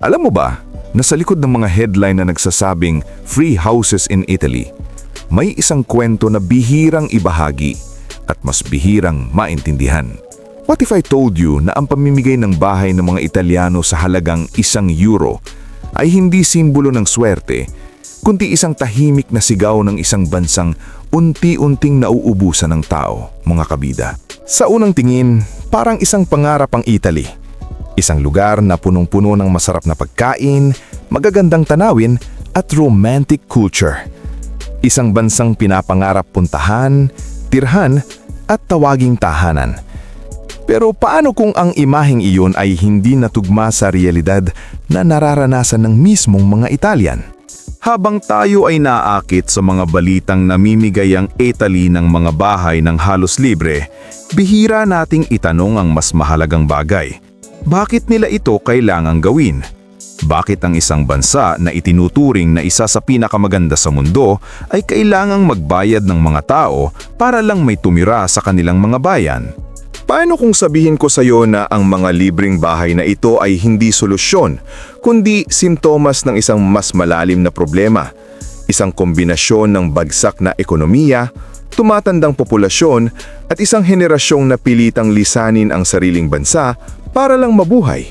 Alam mo ba, nasa likod ng mga headline na nagsasabing free houses in Italy, may isang kwento na bihirang ibahagi at mas bihirang maintindihan. What if I told you na ang pamimigay ng bahay ng mga Italiano sa halagang €1 ay hindi simbolo ng swerte, kundi isang tahimik na sigaw ng isang bansang unti-unting nauubusan ng tao, mga kabida. Sa unang tingin, parang isang pangarap ang Italy. Isang lugar na punong-puno ng masarap na pagkain, magagandang tanawin at romantic culture. Isang bansang pinapangarap puntahan, tirhan at tawaging tahanan. Pero paano kung ang imaheng iyon ay hindi natugma sa realidad na nararanasan ng mismong mga Italian? Habang tayo ay naakit sa mga balitang namimigay ang Italy ng mga bahay ng halos libre, bihira nating itanong ang mas mahalagang bagay. Bakit nila ito kailangang gawin? Bakit ang isang bansa na itinuturing na isa sa pinakamaganda sa mundo ay kailangang magbayad ng mga tao para lang may tumira sa kanilang mga bayan? Paano kung sabihin ko sa iyo na ang mga libreng bahay na ito ay hindi solusyon, kundi simptomas ng isang mas malalim na problema? Isang kombinasyon ng bagsak na ekonomiya, tumatandang populasyon at isang henerasyong napilitang lisanin ang sariling bansa para lang mabuhay.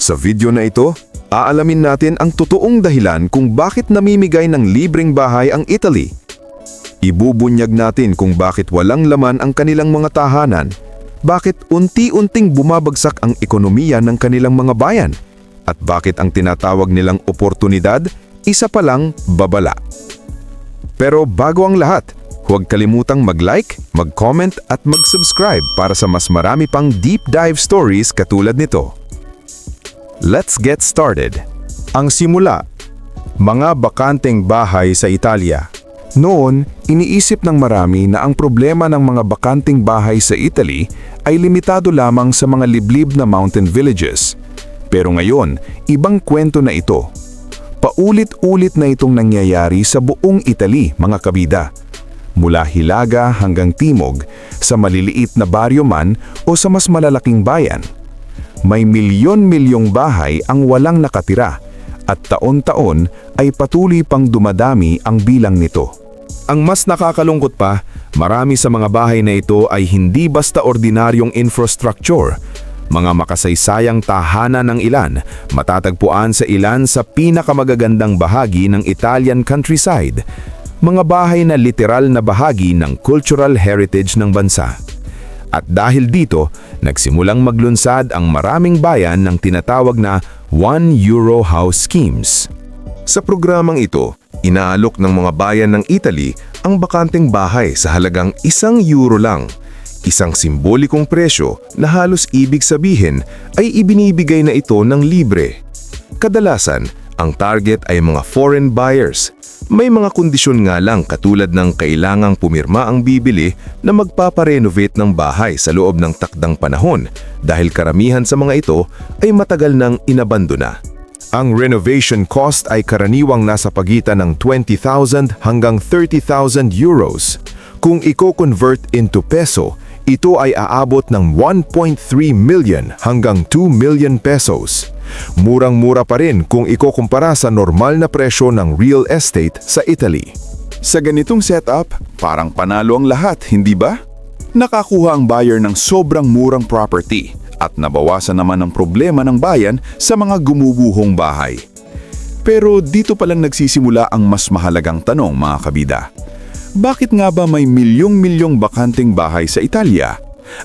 Sa video na ito, aalamin natin ang totoong dahilan kung bakit namimigay ng libreng bahay ang Italy. Ibubunyag natin kung bakit walang laman ang kanilang mga tahanan, bakit unti-unting bumabagsak ang ekonomiya ng kanilang mga bayan, at bakit ang tinatawag nilang oportunidad isa palang babala. Pero bago ang lahat, huwag kalimutang mag-like, mag-comment at mag-subscribe para sa mas marami pang deep dive stories katulad nito. Let's get started. Ang simula, mga bakanteng bahay sa Italia. Noon, iniisip ng marami na ang problema ng mga bakanteng bahay sa Italy ay limitado lamang sa mga liblib na mountain villages. Pero ngayon, ibang kwento na ito. Paulit-ulit na itong nangyayari sa buong Italy, mga kabida. Mula Hilaga hanggang Timog, sa maliliit na baryo man o sa mas malalaking bayan. May milyon-milyong bahay ang walang nakatira at taon-taon ay patuloy pang dumadami ang bilang nito. Ang mas nakakalungkot pa, marami sa mga bahay na ito ay hindi basta ordinaryong infrastructure. Mga makasaysayang tahanan ng ilan, matatagpuan sa ilan sa pinakamagagandang bahagi ng Italian countryside. Mga bahay na literal na bahagi ng cultural heritage ng bansa. At dahil dito, nagsimulang maglunsad ang maraming bayan ng tinatawag na €1 house schemes. Sa programang ito, inaalok ng mga bayan ng Italy ang bakanteng bahay sa halagang €1 lang. Isang simbolikong presyo na halos ibig sabihin ay ibinibigay na ito ng libre. Kadalasan, ang target ay mga foreign buyers. May mga kondisyon nga lang katulad ng kailangang pumirma ang bibili na magpaparenovate ng bahay sa loob ng takdang panahon dahil karamihan sa mga ito ay matagal nang inabandona. Ang renovation cost ay karaniwang nasa pagitan ng €20,000 hanggang €30,000. Kung i-convert into peso, ito ay aabot ng 1.3 million hanggang 2 million pesos. Murang-mura pa rin kung ikukumpara sa normal na presyo ng real estate sa Italy. Sa ganitong setup, parang panalo ang lahat, hindi ba? Nakakuha ang buyer ng sobrang murang property at nabawasan naman ang problema ng bayan sa mga gumubuhong bahay. Pero dito palang nagsisimula ang mas mahalagang tanong, mga kabida. Bakit nga ba may milyong-milyong bakanteng bahay sa Italia?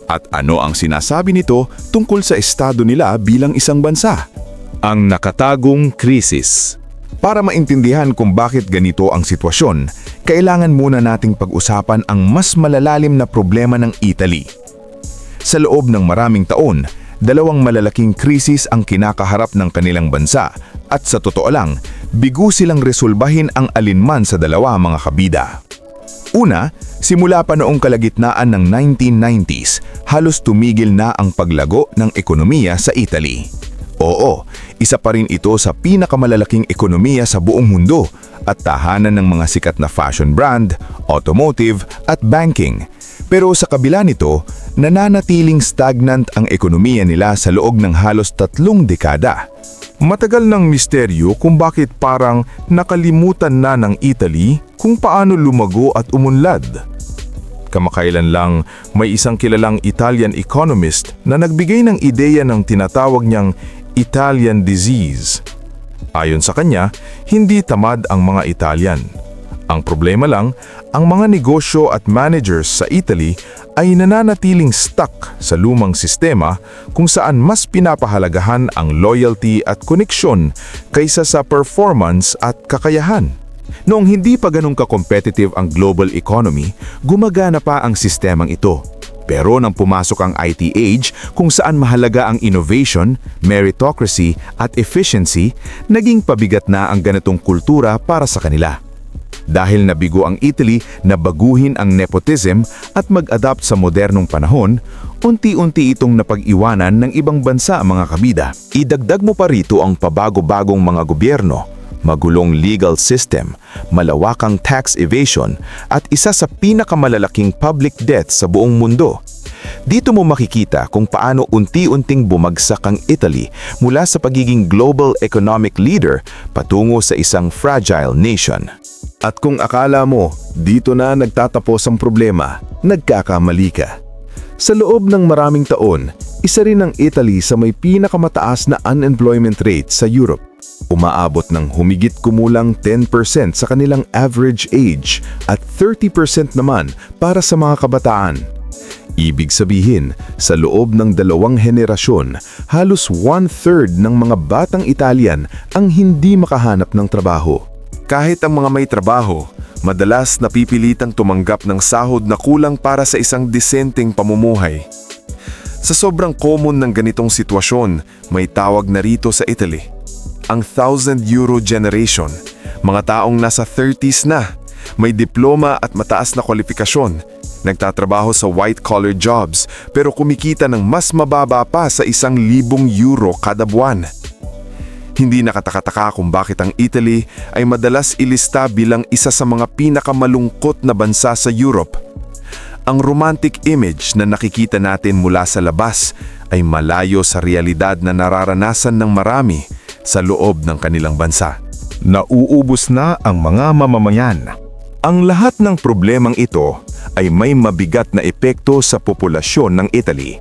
At ano ang sinasabi nito tungkol sa estado nila bilang isang bansa? Ang nakatagong krisis. Para maintindihan kung bakit ganito ang sitwasyon, kailangan muna nating pag-usapan ang mas malalalim na problema ng Italy. Sa loob ng maraming taon, dalawang malalaking krisis ang kinakaharap ng kanilang bansa at sa totoo lang, bigo silang resolbahin ang alinman sa dalawa, mga kabida. Una, simula pa noong kalagitnaan ng 1990s, halos tumigil na ang paglago ng ekonomiya sa Italy. Oo, isa pa rin ito sa pinakamalalaking ekonomiya sa buong mundo at tahanan ng mga sikat na fashion brand, automotive at banking. Pero sa kabila nito, nananatiling stagnant ang ekonomiya nila sa loob ng halos 3 dekada. Matagal ng misteryo kung bakit parang nakalimutan na ng Italy kung paano lumago at umunlad. Kamakailan lang, may isang kilalang Italian economist na nagbigay ng ideya ng tinatawag niyang Italian disease. Ayon sa kanya, hindi tamad ang mga Italian. Ang problema lang, ang mga negosyo at managers sa Italy ay nananatiling stuck sa lumang sistema kung saan mas pinapahalagahan ang loyalty at koneksyon kaysa sa performance at kakayahan. Noong hindi pa ganun ka-competitive ang global economy, gumagana pa ang sistemang ito. Pero nang pumasok ang IT age kung saan mahalaga ang innovation, meritocracy at efficiency, naging pabigat na ang ganitong kultura para sa kanila. Dahil nabigo ang Italy na baguhin ang nepotism at mag-adapt sa modernong panahon, unti-unti itong napag-iwanan ng ibang bansa mga kabida. Idagdag mo pa rito ang pabago-bagong mga gobyerno, magulong legal system, malawakang tax evasion at isa sa pinakamalalaking public debt sa buong mundo. Dito mo makikita kung paano unti-unting bumagsak ang Italy mula sa pagiging global economic leader patungo sa isang fragile nation. At kung akala mo, dito na nagtatapos ang problema, nagkakamali ka. Sa loob ng maraming taon, isa rin ang Italy sa may pinakamataas na unemployment rate sa Europe. Umaabot ng humigit kumulang 10% sa kanilang average age at 30% naman para sa mga kabataan. Ibig sabihin, sa loob ng 2 henerasyon, halos 1/3 ng mga batang Italian ang hindi makahanap ng trabaho. Kahit ang mga may trabaho, madalas napipilitang tumanggap ng sahod na kulang para sa isang disenteng pamumuhay. Sa sobrang common ng ganitong sitwasyon, may tawag na rito sa Italy, ang €1,000 generation, mga taong nasa 30s na, may diploma at mataas na kwalifikasyon, nagtatrabaho sa white-collar jobs pero kumikita ng mas mababa pa sa €1,000 kada buwan. Hindi nakatakataka kung bakit ang Italy ay madalas ilista bilang isa sa mga pinakamalungkot na bansa sa Europe. Ang romantic image na nakikita natin mula sa labas ay malayo sa realidad na nararanasan ng marami sa loob ng kanilang bansa. Nauubos na ang mga mamamayan. Ang lahat ng problemang ito ay may mabigat na epekto sa populasyon ng Italy.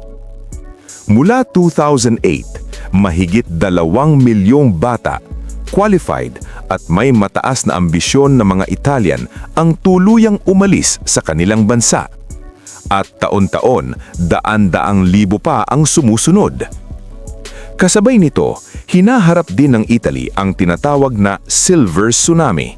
Mula 2008, mahigit 2 milyong bata, qualified at may mataas na ambisyon na mga Italian ang tuluyang umalis sa kanilang bansa. At taon-taon, daan-daang libo pa ang sumusunod. Kasabay nito, hinaharap din ng Italy ang tinatawag na Silver Tsunami.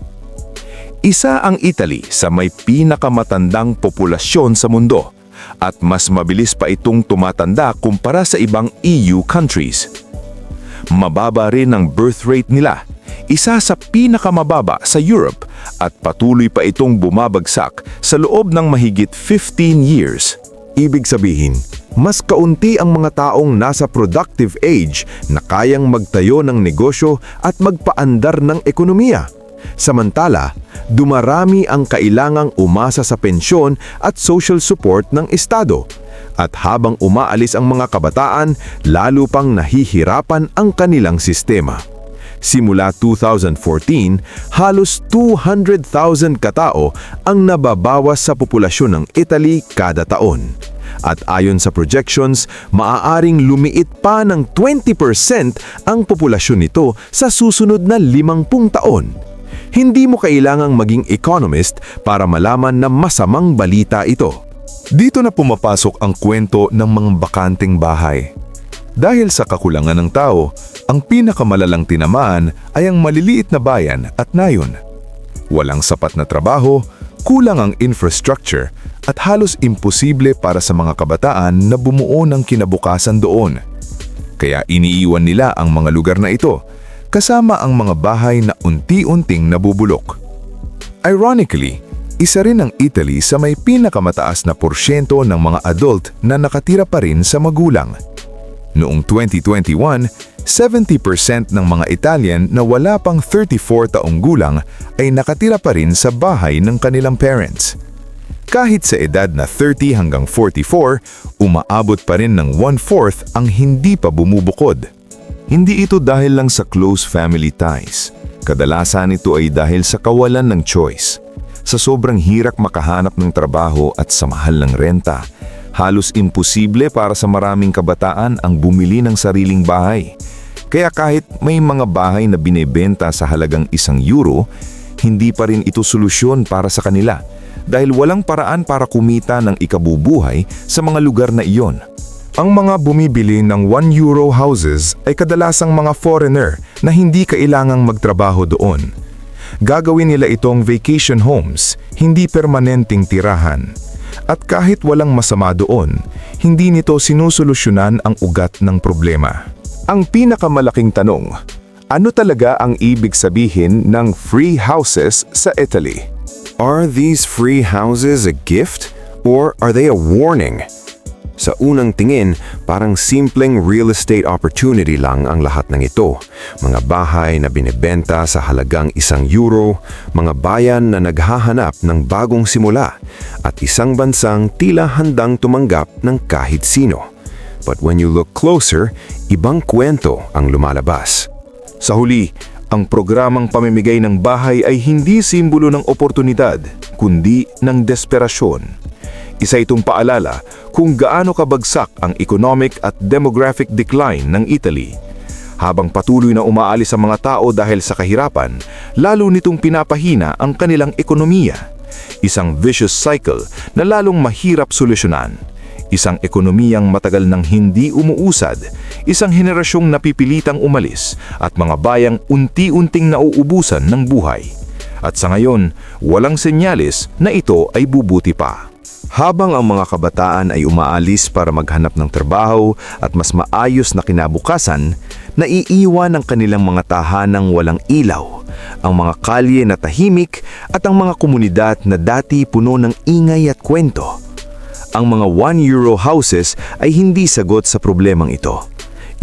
Isa ang Italy sa may pinakamatandang populasyon sa mundo at mas mabilis pa itong tumatanda kumpara sa ibang EU countries. Mababa rin ang birth rate nila, isa sa pinakamababa sa Europe at patuloy pa itong bumabagsak sa loob ng mahigit 15 years. Ibig sabihin, mas kaunti ang mga taong nasa productive age na kayang magtayo ng negosyo at magpaandar ng ekonomiya. Samantala, dumarami ang kailangang umasa sa pensyon at social support ng Estado. At habang umaalis ang mga kabataan, lalo pang nahihirapan ang kanilang sistema. Simula 2014, halos 200,000 katao ang nababawas sa populasyon ng Italy kada taon. At ayon sa projections, maaaring lumiit pa ng 20% ang populasyon nito sa susunod na 50 taon. Hindi mo kailangang maging economist para malaman na masamang balita ito. Dito na pumapasok ang kwento ng mga bakanteng bahay. Dahil sa kakulangan ng tao, ang pinakamalalang tinamaan ay ang maliliit na bayan at nayon. Walang sapat na trabaho, kulang ang infrastructure at halos imposible para sa mga kabataan na bumuo ng kinabukasan doon. Kaya iniiwan nila ang mga lugar na ito, kasama ang mga bahay na unti-unting nabubulok. Ironically, isa rin ang Italy sa may pinakamataas na porsyento ng mga adult na nakatira pa rin sa magulang. Noong 2021, 70% ng mga Italian na wala pang 34 taong gulang ay nakatira pa rin sa bahay ng kanilang parents. Kahit sa edad na 30 hanggang 44, umaabot pa rin ng 1/4 ang hindi pa bumubukod. Hindi ito dahil lang sa close family ties. Kadalasan ito ay dahil sa kawalan ng choice. Sa sobrang hirap makahanap ng trabaho at sa mahal ng renta, halos imposible para sa maraming kabataan ang bumili ng sariling bahay. Kaya kahit may mga bahay na binebenta sa halagang €1, hindi pa rin ito solusyon para sa kanila dahil walang paraan para kumita ng ikabubuhay sa mga lugar na iyon. Ang mga bumibili ng €1 houses ay kadalasang mga foreigner na hindi kailangang magtrabaho doon. Gagawin nila itong vacation homes, hindi permanenteng tirahan. At kahit walang masama doon, hindi nito sinusolusyonan ang ugat ng problema. Ang pinakamalaking tanong, ano talaga ang ibig sabihin ng free houses sa Italy? Are these free houses a gift or are they a warning? Sa unang tingin, parang simpleng real estate opportunity lang ang lahat ng ito. Mga bahay na binebenta sa halagang €1, mga bayan na naghahanap ng bagong simula, at isang bansang tila handang tumanggap ng kahit sino. But when you look closer, ibang kwento ang lumalabas. Sa huli, ang programang pamimigay ng bahay ay hindi simbolo ng oportunidad, kundi ng desperasyon. Isa itong paalala kung gaano kabagsak ang economic at demographic decline ng Italy. Habang patuloy na umaalis ang mga tao dahil sa kahirapan, lalo nitong pinapahina ang kanilang ekonomiya. Isang vicious cycle na lalong mahirap solusyonan. Isang ekonomiyang matagal nang hindi umuusad, isang henerasyong napipilitang umalis, at mga bayang unti-unting nauubusan ng buhay. At sa ngayon, walang senyales na ito ay bubuti pa. Habang ang mga kabataan ay umaalis para maghanap ng trabaho at mas maayos na kinabukasan, naiiwan ang kanilang mga tahanang walang ilaw, ang mga kalye na tahimik at ang mga komunidad na dati puno ng ingay at kwento. Ang mga €1 houses ay hindi sagot sa problemang ito.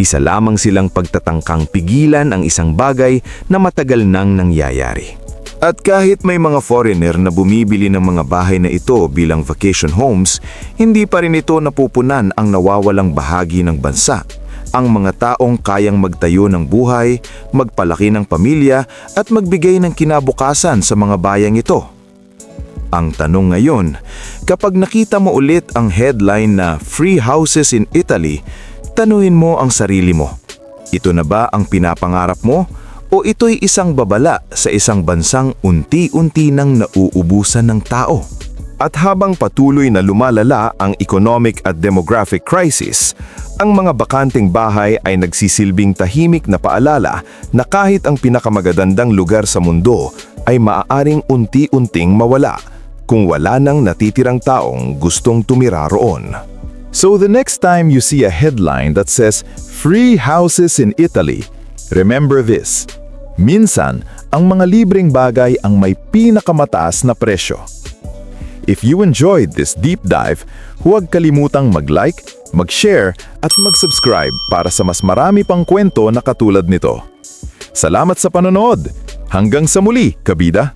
Isa lamang silang pagtatangkang pigilan ang isang bagay na matagal nang nangyayari. At kahit may mga foreigner na bumibili ng mga bahay na ito bilang vacation homes, hindi pa rin ito napupunan ang nawawalang bahagi ng bansa. Ang mga taong kayang magtayo ng buhay, magpalaki ng pamilya at magbigay ng kinabukasan sa mga bayang ito. Ang tanong ngayon, kapag nakita mo ulit ang headline na Free Houses in Italy, tanuin mo ang sarili mo. Ito na ba ang pinapangarap mo? O ito'y isang babala sa isang bansang unti-unti nang nauubusan ng tao? At habang patuloy na lumalala ang economic at demographic crisis, ang mga bakanteng bahay ay nagsisilbing tahimik na paalala na kahit ang pinakamagagandang lugar sa mundo ay maaaring unti-unting mawala kung wala nang natitirang taong gustong tumira roon. So the next time you see a headline that says Free Houses in Italy, remember this, minsan, ang mga libreng bagay ang may pinakamataas na presyo. If you enjoyed this deep dive, huwag kalimutang mag-like, mag-share at mag-subscribe para sa mas marami pang kwento na katulad nito. Salamat sa panonood! Hanggang sa muli, kabida!